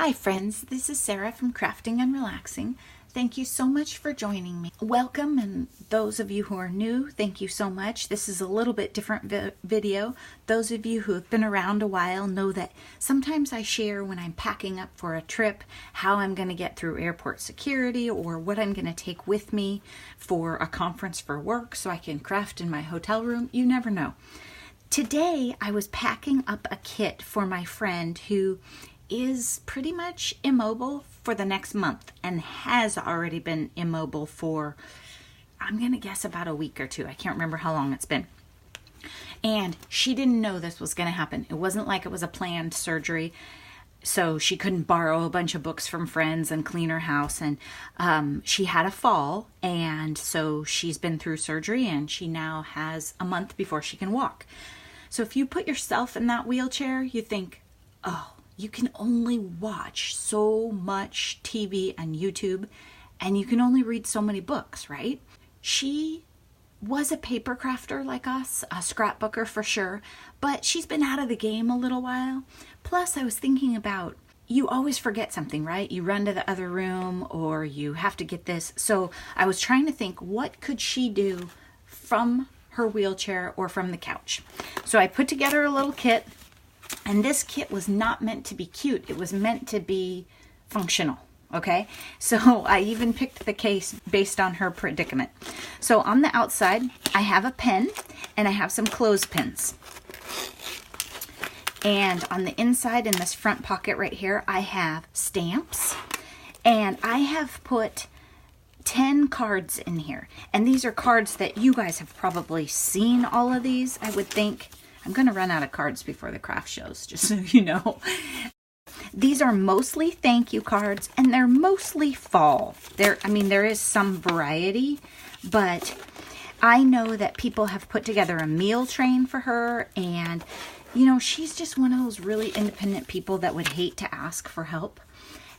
Hi friends, this is Sarah from Crafting and Relaxing. Thank you so much for joining me. Welcome, and those of you who are new, thank you so much. This is a little bit different video. Those of you who have been around a while know that sometimes I share when I'm packing up for a trip how I'm going to get through airport security or what I'm going to take with me for a conference for work so I can craft in my hotel room. You never know. Today I was packing up a kit for my friend who is pretty much immobile for the next month and has already been immobile for, I'm going to guess, about a week or two. I can't remember how long it's been. And she didn't know this was going to happen. It wasn't like it was a planned surgery, so she couldn't borrow a bunch of books from friends and clean her house. And she had a fall, and so she's been through surgery, and she now has a month before she can walk. So if you put yourself in that wheelchair, you think, oh, you can only watch so much TV and YouTube, and you can only read so many books, right? She was a paper crafter like us, a scrapbooker for sure, but she's been out of the game a little while. Plus, I was thinking about, you always forget something, right? You run to the other room or you have to get this. So I was trying to think, what could she do from her wheelchair or from the couch? So I put together a little kit. And this kit was not meant to be cute. It was meant to be functional, okay? So I even picked the case based on her predicament. So on the outside, I have a pen and I have some clothespins. And on the inside, in this front pocket right here, I have stamps. And I have put 10 cards in here. And these are cards that you guys have probably seen all of these, I would think. I'm going to run out of cards before the craft shows, just so you know. These are mostly thank you cards, and they're mostly fall. There is some variety, but I know that people have put together a meal train for her, and, you know, she's just one of those really independent people that would hate to ask for help.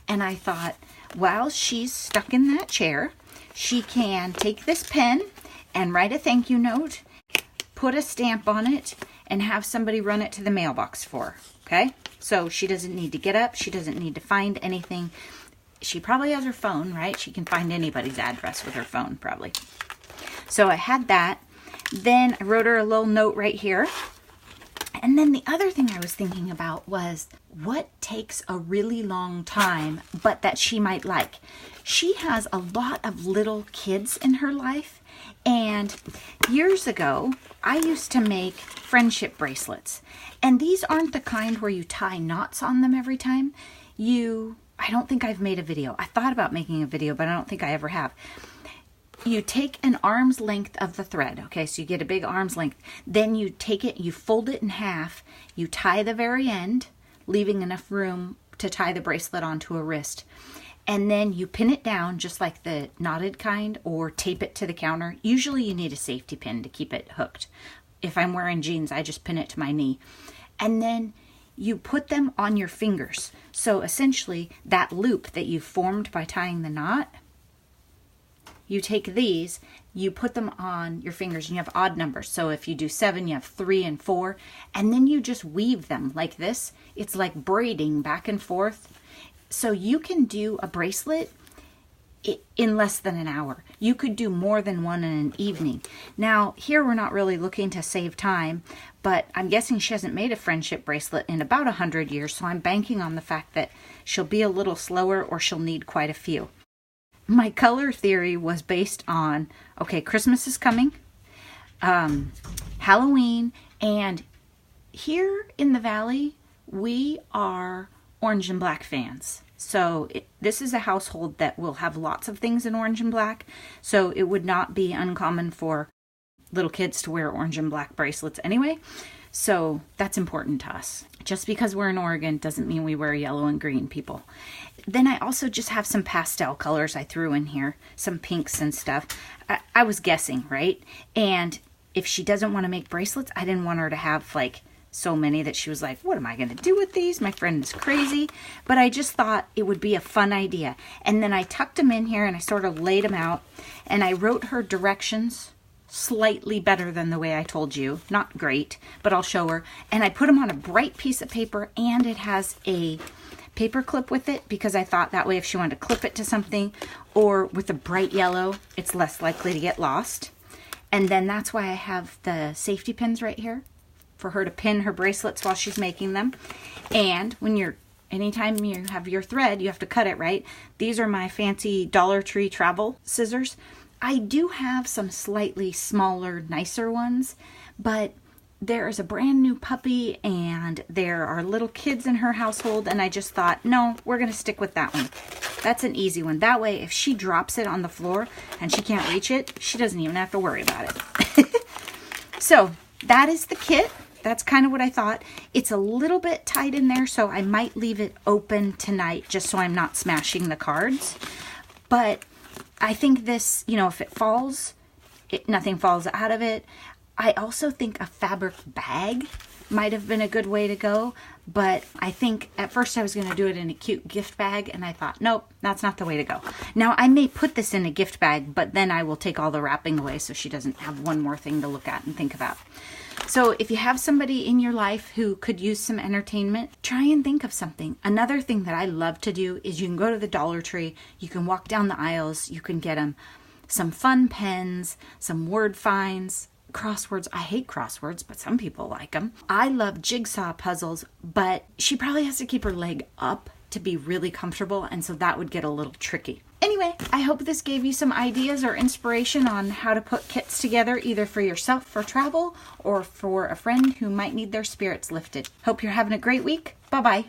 And I thought, while she's stuck in that chair, she can take this pen and write a thank you note, put a stamp on it, and have somebody run it to the mailbox for her, okay? So she doesn't need to get up. She doesn't need to find anything. She probably has her phone, right? She can find anybody's address with her phone, probably. So I had that. Then I wrote her a little note right here. And then the other thing I was thinking about was what takes a really long time, but that she might like. She has a lot of little kids in her life. And years ago, I used to make friendship bracelets. And these aren't the kind where you tie knots on them every time. I don't think I've made a video. I thought about making a video, but I don't think I ever have. You take an arm's length of the thread, okay? So you get a big arm's length. Then you take it, you fold it in half, you tie the very end, leaving enough room to tie the bracelet onto a wrist. And then you pin it down just like the knotted kind, or tape it to the counter. Usually you need a safety pin to keep it hooked. If I'm wearing jeans, I just pin it to my knee. And then you put them on your fingers. So essentially that loop that you formed by tying the knot, you take these, you put them on your fingers, and you have odd numbers. So if you do 7, you have 3 and 4, and then you just weave them like this. It's like braiding back and forth. So you can do a bracelet in less than an hour. You could do more than one in an evening. Now, here we're not really looking to save time, but I'm guessing she hasn't made a friendship bracelet in about 100 years, so I'm banking on the fact that she'll be a little slower or she'll need quite a few. My color theory was based on, okay, Christmas is coming, Halloween, and here in the Valley, we are orange and black fans. So this is a household that will have lots of things in orange and black. So it would not be uncommon for little kids to wear orange and black bracelets anyway. So that's important to us. Just because we're in Oregon doesn't mean we wear yellow and green, people. Then I also just have some pastel colors I threw in here, some pinks and stuff. I was guessing, right? And if she doesn't want to make bracelets, I didn't want her to have like so many that she was like, what am I going to do with these? My friend is crazy. But I just thought it would be a fun idea. And then I tucked them in here and I sort of laid them out. And I wrote her directions slightly better than the way I told you. Not great, but I'll show her. And I put them on a bright piece of paper, and it has a paper clip with it because I thought that way if she wanted to clip it to something or with a bright yellow, it's less likely to get lost. And then that's why I have the safety pins right here for her to pin her bracelets while she's making them. And anytime you have your thread, you have to cut it, right? These are my fancy Dollar Tree travel scissors. I do have some slightly smaller, nicer ones, but there is a brand new puppy and there are little kids in her household, and I just thought, no, we're going to stick with that one. That's an easy one. That way, if she drops it on the floor and she can't reach it, she doesn't even have to worry about it. So that is the kit. That's kind of what I thought. It's a little bit tight in there, so I might leave it open tonight just so I'm not smashing the cards. But I think this, if it falls, nothing falls out of it. I also think a fabric bag might have been a good way to go, but I think at first I was going to do it in a cute gift bag, and I thought, nope, that's not the way to go. Now, I may put this in a gift bag, but then I will take all the wrapping away so she doesn't have one more thing to look at and think about. So if you have somebody in your life who could use some entertainment, try and think of something. Another thing that I love to do is you can go to the Dollar Tree, you can walk down the aisles, you can get them some fun pens, some word finds, crosswords. I hate crosswords, but some people like them. I love jigsaw puzzles, but she probably has to keep her leg up to be really comfortable, and so that would get a little tricky. Anyway, I hope this gave you some ideas or inspiration on how to put kits together, either for yourself for travel or for a friend who might need their spirits lifted. Hope you're having a great week. Bye-bye.